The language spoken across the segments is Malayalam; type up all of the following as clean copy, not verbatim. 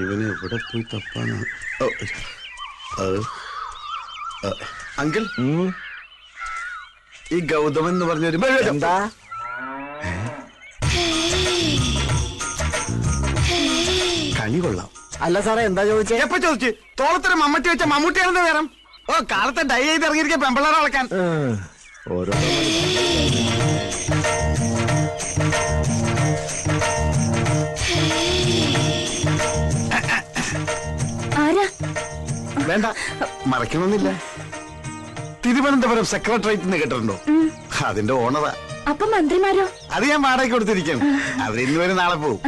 ഇവനെ എവിടെ പോയി തപ്പാനാ? അങ്കിൾ, ഈ ഗൗതമൻ എന്ന് പറഞ്ഞൊരു എന്താ കണി കൊള്ളാം. അല്ല സാറേ, എന്താ ചോദിച്ചേ? എപ്പോ ചോദിച്ചു? തോളത്തൊരു മമ്മട്ടി വെച്ച മമ്മൂട്ടിയാണെന്ന് നേരം. ഓ, കാലത്തെ ഡൈ ചെയ്ത് ഇറങ്ങിയിരിക്കുക പെമ്പിള്ളേരെ വളക്കാൻ. ഓരോ വേണ്ട, മറക്കണമെന്നില്ല. തിരുവനന്തപുരം സെക്രട്ടേറിയറ്റ് നിന്ന് കേട്ടിട്ടുണ്ടോ? അതിന്റെ ഓണറാ. അപ്പൊ മന്ത്രിമാരോ? അത് ഞാൻ വാടകയ്ക്ക് കൊടുത്തിരിക്കും. അവരിന്ന് വരെ നാളെ പോവും.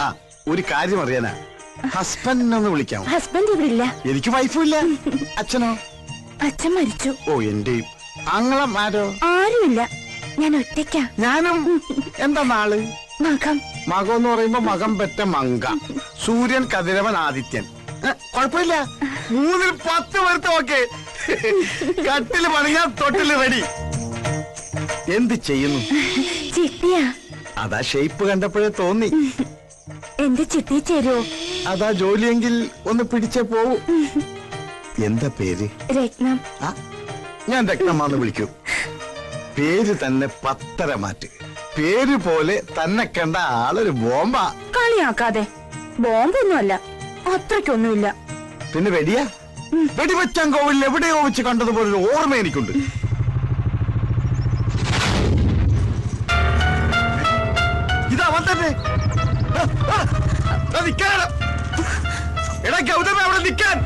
ആ, ഒരു കാര്യം അറിയാനാ, ഹസ്ബൻഡിനൊന്ന് വിളിക്കാം. ഹസ്ബൻഡ് ഇവിടെ ഇല്ല. എനിക്ക് വൈഫും ഇല്ല. അച്ഛനോ? അച്ഛൻ മരിച്ചു. ഓ, എന്റെ ആങ്ങളമാരോ? ആരുമില്ല, ഞാൻ ഒറ്റയ്ക്കാ. ഞാനും. എന്താ നാള്? മകം. മകം എന്ന് പറയുമ്പോ മകം പെറ്റ മങ്ക. സൂര്യൻ, കതിരവൻ, ആദിത്യൻ. കുഴപ്പമില്ല, 3-ൽ 10 പേർത്ത് ഓക്കെ. കട്ടില് പണിഞ്ഞാ തൊട്ടില് റെഡി. എന്ത് ചെയ്യുന്നു? ചിട്ടിയാ. അതാ ഷേപ്പ് കണ്ടപ്പോഴേ തോന്നി. എന്റെ ചിട്ടി ചേരുവോ? അതാ ജോലിയെങ്കിൽ ഒന്ന് പിടിച്ചേ പോവൂ. എന്താ പേര്? രത്നം. ഞാൻ രത്നമാന്ന് വിളിക്കൂ. പേര് തന്നെ 10 മാറ്റ്. പേര് പോലെ തന്നെ കണ്ട ആളൊരു ബോംബാ. കളിയാക്കാതെ. ബോംബൊന്നുമല്ല, അത്രയ്ക്കൊന്നുമില്ല. പിന്നെ വെടിയാ? വെടിവെച്ചാൻ കോവിലിൽ എവിടെയോ വെച്ച് കണ്ടതുപോലൊരു ഓർമ്മ എനിക്കുണ്ട്. ഇതവൻ തന്നെ. എടാ ഗൗതമ, അവിടെ നിൽക്കാൻ.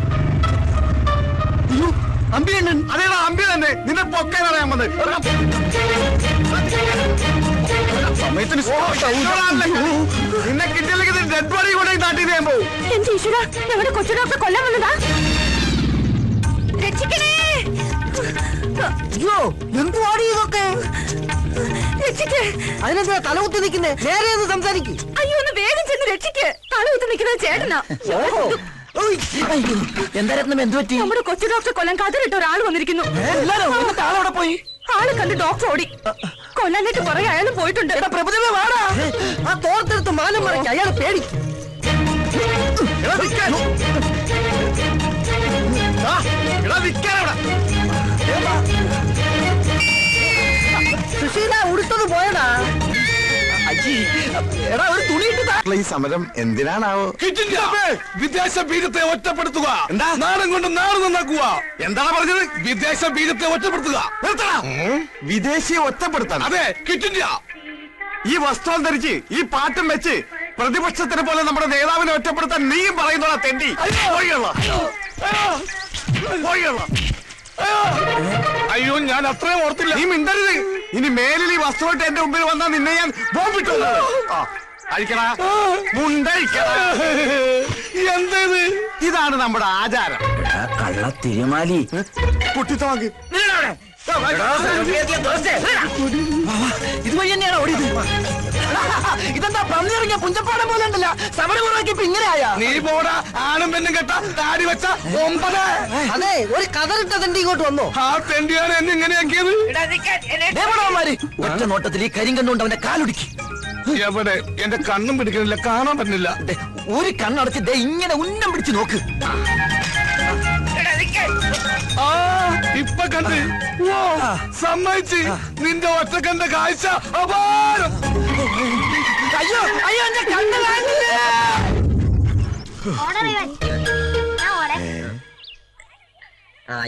അമ്പിയണ്ണൻ. അതേടാ, അമ്പി തന്നെ. നിന്നെ പൊക്കാൻ അറിയാൻ വന്നത്. സമയത്തിന് നിന്നെ കിട്ടിയില്ലെങ്കിൽ ഡെഡ് ബോഡി കൂടെ നാട്ടിൽ ഞാൻ പോകും. എന്റെ ഈശ്വര, ഞങ്ങളുടെ കൊച്ചു ഡോക്ടർ കൊല്ലാൻ വന്നതാ. രക്ഷിക്കണേ. അയ്യോ, എന്തുവാടി ഇതൊക്കെ? രക്ഷിക്ക്. അതിനെന്താ തലകുത്തി നിൽക്കുന്നേ? നേരെ ഒന്ന് സംസാരിക്കും. അയ്യോ, ഒന്ന് വേഗം ചെന്ന് രക്ഷിക്ക്. തലകുത്തി നിൽക്കുന്നത് ചേട്ടനാ. എന്താ രത്നം, എന്ത് പറ്റി? നമ്മുടെ കൊച്ചു ഡോക്ടർ കൊല്ലാൻ കതിരിട്ട ഒരാൾ വന്നിരിക്കുന്നു. ആളവിടെ പോയി. ആളെ കണ്ട് ഡോക്ടർ ഓടി. കൊല്ലാനായിട്ട് കുറെ അയാളും പോയിട്ടുണ്ട്. പ്രഭുദേവ വാടാ. ആ തോർത്തെടുത്ത് മാനം മറയ്ക്ക്. അയാൾ പേടി. സുശീല ഉടുത്തത് പോയടാ. എടാ, ഒരു തുണിയിട്ട്. ഈ സമരം എന്തിനാണാവോ? വിദേശ ബീജത്തെ ഒറ്റപ്പെടുത്തുക. എന്താ? നാടൻ കൊണ്ട് നാട് നന്നാക്കുക. എന്താണ് പറഞ്ഞത്? വിദേശ ബീജത്തെ ഒറ്റപ്പെടുത്തുക. വിദേശിയെ ഒറ്റപ്പെടുത്താൻ? അതെ, ക്വിറ്റ് ഇന്ത്യ. ഈ വസ്ത്രം ധരിച്ച് ഈ പാട്ടും വെച്ച് പ്രതിപക്ഷത്തിനെ പോലെ നമ്മുടെ നേതാവിനെ ഒറ്റപ്പെടുത്താൻ നീയും പറയുന്നോളാ തെണ്ടി. അയ്യോ, ഞാൻ അത്രയും ഓർത്തില്ല. നീ മിണ്ടരുത്. ഇനി മേലിൽ ഈ വസ്ത്രമായിട്ട് എന്റെ മുമ്പിൽ വന്നാൽ നിന്നെ ഞാൻ ബോംബിട്ടു. അഴിക്കടാ, മുണ്ടഴിക്കടാ. എന്തേത്? ഇതാണ് നമ്മുടെ ആചാരം. കള്ള തിരുമാലി. കുട്ടിത്തോക്ക് ഇതുവഴി തന്നെയാണ് ഓടിയത്. ഇതെന്താ പന്നിറങ്ങിയ പുഞ്ചപ്പാടം പോലെ ഉണ്ടല്ലോ. സമരമുറക്കിപ്പോ ഇങ്ങനെയായ. നീ പോടാ, ആണും പെണ്ണും കെട്ട താടി വെച്ച 9. അതെ, ഒരു കതറിട്ട തെണ്ടി ഇങ്ങോട്ട് വന്നോ. ആ തെണ്ടിയാണ് എന്നെ ഇങ്ങനെയാക്കിയത്. ഒറ്റ നോട്ടത്തിൽ ഈ കരിങ്കണ്ണുകൊണ്ട് അവന്റെ കാലൊടുക്കി. എവിടെ? എന്റെ കണ്ണും പിടിക്കണില്ല, കാണാൻ പറ്റുന്നില്ല. ഒരു കണ്ണടച്ച് ദേ ഇങ്ങനെ ഉന്നം പിടിച്ച് നോക്ക്. ആ, ഇപ്പൊ കണ്ട്. സമ്മതിച്ച്. നിന്റെ ഒറ്റക്കണ്ട കാഴ്ച അപാരം. അയ്യോ അയ്യോ, എന്റെ കണ്ണ് കാണില്ലേ.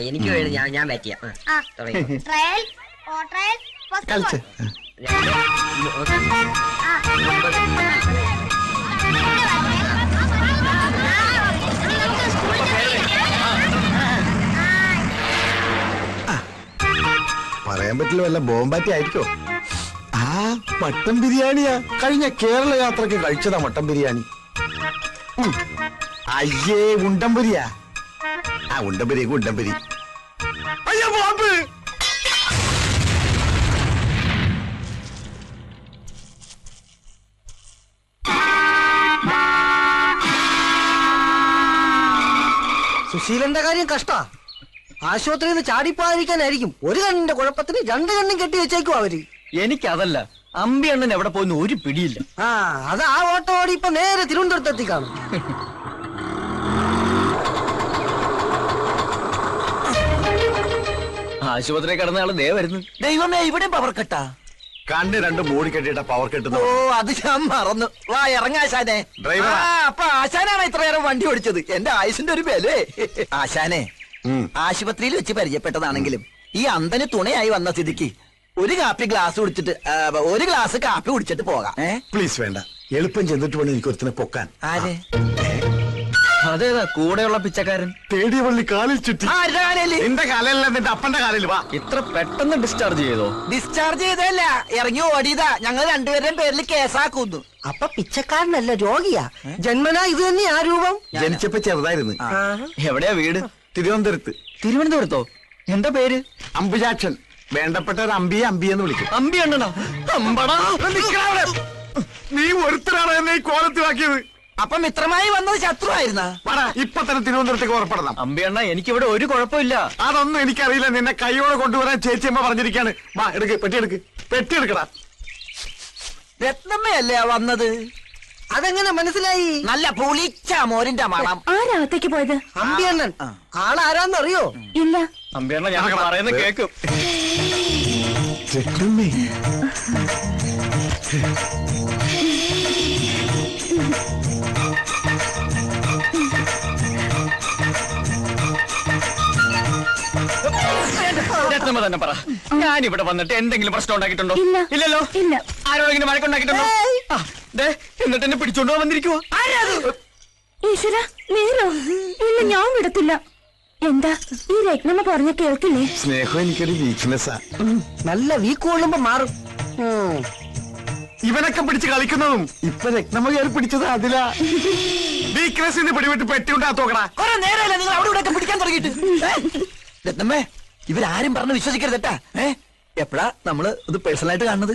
എനിക്ക് വേണ്ടി ഞാൻ ബാറ്റ് ചെയ്യാം. കളിച്ച് പറയാൻ പറ്റില്ല, വല്ല ബോംബാറ്റി ആയിരിക്കോ? ആ, മട്ടൻ ബിരിയാണിയാ. കഴിഞ്ഞ കേരള യാത്രക്ക് കഴിച്ചതാ മട്ടൻ ബിരിയാണി. അയ്യേ, ഉണ്ടംപുരിയാ. ആ, ഉണ്ടംപുരി ഉണ്ടംപുരി. അയ്യോ, ബോംബ്. സുശീലന്റെ കാര്യം കഷ്ടാ. ആശുപത്രിയിൽ നിന്ന് ചാടിപ്പോയിരിക്കാനായിരിക്കും. ഒരു കണ്ണിന്റെ കുഴപ്പത്തിന് 2 കണ്ണും കെട്ടി വെച്ചേക്കും അവര്. എനിക്കതല്ല, അമ്പിയണ്ണൻ എവിടെ പോയിന്ന് ഒരു പിടിയില്ല. ആ, അത് ആ ഓട്ടോ ഓടി ഇപ്പൊ നേരെ തിരുവനന്തപുരത്ത് എത്തിക്കാണും. ആശുപത്രി കിടന്ന ആള് ദേ വരുന്നു. ദൈവമേ, ഇവിടെ പവർ കട്ടാ. കണ്ണ് രണ്ട് മൂടി കെട്ടിയിട്ട പവർ ഓ, കെട്ടുന്നു. അത് ഞാൻ മറന്നു. വാ, ഇറങ്ങാശാനെ. ഡ്രൈവറാ. അപ്പൊ ആശാനാണ് ഇത്ര നേരം വണ്ടി ഓടിച്ചത്. എന്റെ ആയുസിന്റെ ഒരു ബലേ. ആശാനെ, ആശുപത്രിയിൽ വെച്ച് പരിചയപ്പെട്ടതാണെങ്കിലും ഈ അന്തന് തുണയായി വന്ന സ്ഥിതിക്ക് ഒരു ഗ്ലാസ് കാപ്പി കുടിച്ചിട്ട് പോകാം. പ്ലീസ് വേണ്ട, എളുപ്പം ചെന്നിട്ട് വേണം എനിക്ക് ഒരുത്തിനെ പൊക്കാൻ. ആരെ? അതേതാ കൂടെയുള്ള പിച്ചക്കാരൻ? തേടിയ പള്ളി കാലിൽ ചുറ്റി. ആരുടെ കാലയില്? നിന്റെ കാലല്ല, നിന്റെ അപ്പന്റെ കാലിൽ. വാ. ഇത്ര പെട്ടെന്ന് ഡിസ്ചാർജ് ചെയ്തോ? ഡിസ്ചാർജ് ചെയ്തല്ല, ഇറങ്ങി ഓടിയതാ. ഞങ്ങൾ രണ്ടുപേരുടെയും പേരിൽ കേസാക്കുന്നു. അപ്പൊ പിച്ചക്കാരനല്ല, രോഗിയാ. ജന്മനാ ഇത് തന്നെ ആ രൂപം. ജനിച്ചപ്പോ ചെറുതായിരുന്നു. എവിടെയാ വീട്? തിരുവനന്തപുരത്ത്. തിരുവനന്തപുരത്തോ? എന്താ പേര്? അമ്പുജാക്ഷൻ. വേണ്ടപ്പെട്ട ഒരു അമ്പിയെന്ന് വിളിക്കും. അമ്പി അണ്ണനാ? അമ്പടാ. നീ ഒരുത്തരാണ് എന്നെ ഈ കോലത്തിലാക്കിയത്. അപ്പൊ മിത്രമായി വന്നത് ശത്രുവായിരുന്നാ? ഇപ്പൊ തന്നെ തിരുവനന്തപുരത്തേക്ക് ഉറപ്പെടണം. അമ്പി അണ്ണ, എനിക്കിവിടെ ഒരു കുഴപ്പമില്ല. അതൊന്നും എനിക്കറിയില്ല. നിന്നെ കൈയോടെ കൊണ്ടുവരാൻ ചേച്ചിയമ്മ പറഞ്ഞിരിക്കാണ്. വാ, എടുക്ക്, പെട്ടി എടുക്കടാ. രത്നമ്മയല്ലേ വന്നത്? അതെങ്ങനെ മനസ്സിലായി? നല്ല പുളിച്ച മോരിന്റെ മണം. ആരാകത്തേക്ക് പോയത്? അമ്പിയണ്ണൻ. ആളാരാന്നറിയോ? ഇല്ല. അമ്പി അണ്ണ, ഞാൻ പറയുന്നത് കേക്കും. രത്നമ്മ തന്നെ പറ, ഞാൻ ഇവിടെ വന്നിട്ട് എന്തെങ്കിലും പ്രശ്നം ഉണ്ടാക്കിയിട്ടുണ്ടോ? ഇല്ല. ഇല്ലല്ലോ. ഇല്ല. ആരോടെങ്കിലും വഴക്കുണ്ടാക്കിയിട്ടുണ്ടോ? എന്നിട്ട് എന്നെ പിടിച്ചോണ്ടോ വന്നിരിക്കുവോ? ഈശ്വര, നേരോ? ഇല്ല, ഞാൻ വിടത്തില്ല. എന്താ ഈ രത്നമ്മ പറഞ്ഞ കേൾക്കില്ലേ? സ്നേഹം എനിക്കൊരു വീക്ക്നെസ്സാ. നല്ല വീക്ക് കൊള്ളുമ്പോ മാറും. ഇവനൊക്കെ പിടിച്ച് കളിക്കുന്നതും ഇപ്പൊ രത്നമ്മ കയറി പിടിച്ചത് അതിലാ. വീക്ക്നെസ്സിന് പിടിവിട്ട് പെട്ടി ഉണ്ടാത്തോക്കടാ. കുറെ നേരമല്ല നിങ്ങൾ അവിടെ ഇവിടെ പിടിക്കാൻ തുടങ്ങിയിട്ട്. രത്നമ്മേ, ഇവരാരും പറഞ്ഞ് വിശ്വസിക്കരുതട്ടാ. എപ്പോഴാ നമ്മള് ഇത് പേഴ്സണലായിട്ട് കാണുന്നത്?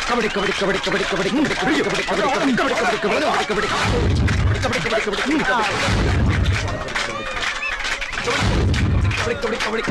കബഡി കബഡി കബഡി കബഡി കബഡി കബഡി കബഡി കബഡി കബഡി കബഡി കബഡി കബഡി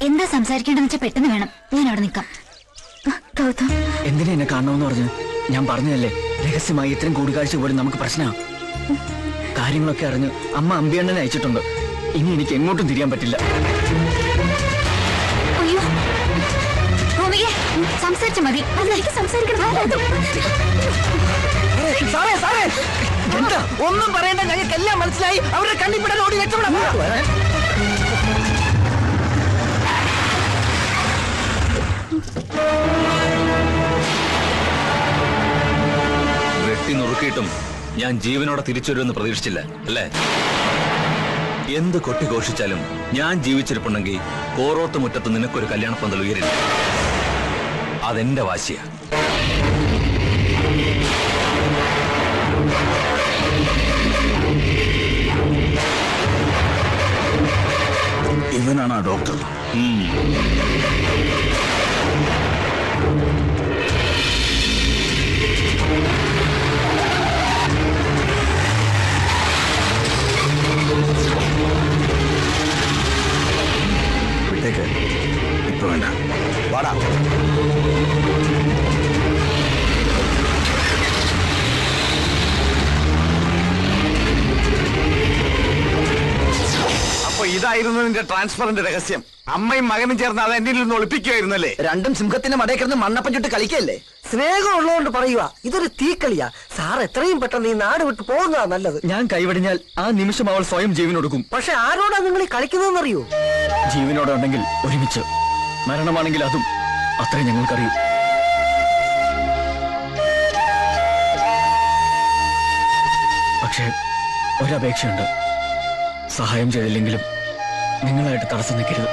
എന്താ സംസാരിക്കേണ്ടെന്ന് വെച്ചാൽ പെട്ടെന്ന് വേണം. ഞാൻ അവിടെ നിൽക്കാം. ഗൗതം, എന്തിനാ എന്നെ കാണണമെന്ന് പറഞ്ഞു? ഞാൻ പറഞ്ഞതല്ലേ, രഹസ്യമായി ഇത്രയും കൂടിക്കാഴ്ച പോലും നമുക്ക് പ്രശ്നമാണ്. കാര്യങ്ങളൊക്കെ അറിഞ്ഞ് അമ്മ അമ്പിയണ്ണനെ അയച്ചിട്ടുണ്ട്. ഇനി എനിക്ക് എങ്ങോട്ടും തിരിയാൻ പറ്റില്ല. അയ്യോ ഭൂമികെ, സംസാരിച്ച മതി. അതിലേക്ക് സംസാരിക്കണം. സാറേ സാറേ, എന്താ ഒന്നും പറയണ്ട, ഞങ്ങൾക്കെല്ലാം മനസ്സിലായി. അവരുടെ കണ്ണിപ്പിടാൻ ഓടി രക്ഷപ്പെടാം. വെട്ടി നുറുക്കിയിട്ടും ഞാൻ ജീവനോടെ തിരിച്ചുവരുമെന്ന് പ്രതീക്ഷിച്ചില്ല അല്ലേ? എന്ത് കൊട്ടിഘോഷിച്ചാലും ഞാൻ ജീവിച്ചിരിപ്പുണ്ടെങ്കിൽ കോറോത്ത് മുറ്റത്ത് നിനക്കൊരു കല്യാണപ്പന്തൽ ഉയരില്ല. അതെന്റെ വാശിയാ. ഇവനാണ് ആ ഡോക്ടർ. ഇപ്പൊ വേണ്ട, വാടാ. അപ്പൊ ഇതാ ഇതായിരുന്നു നിന്റെ ട്രാൻസ്ഫറിന്റെ രഹസ്യം. അമ്മയും മകനും ചേർന്ന് അത് എന്നിൽ നിന്ന് ഒളിപ്പിക്കുമായിരുന്നല്ലേ? രണ്ടും സിംഹത്തിന്റെ മടയിൽ കിടന്ന് മണ്ണപ്പം ചുട്ട് കളിക്കല്ലേ? സ്നേഹം ഉള്ളതുകൊണ്ട് പറയുക, ഇതൊരു തീക്കളിയാ. സാർ എത്രയും പെട്ടെന്ന് ഈ നാട് വിട്ട് പോകുന്നതാ നല്ലത്. ഞാൻ കൈവടിഞ്ഞാൽ ആ നിമിഷം അവൾ സ്വയം ജീവനൊടുക്കും. പക്ഷെ ആരോടാ നിങ്ങൾ ഈ കളിക്കുന്നതെന്നറിയോ? ജീവനോടെ ഉണ്ടെങ്കിൽ ഒരുമിച്ച്, മരണമാണെങ്കിൽ അതും. അത്രേ ഞങ്ങൾക്കറിയൂ. പക്ഷേ ഒരപേക്ഷയുണ്ട്. സഹായം ചെയ്തില്ലെങ്കിലും നിങ്ങളായിട്ട് തടസ്സം നിൽക്കരുത്.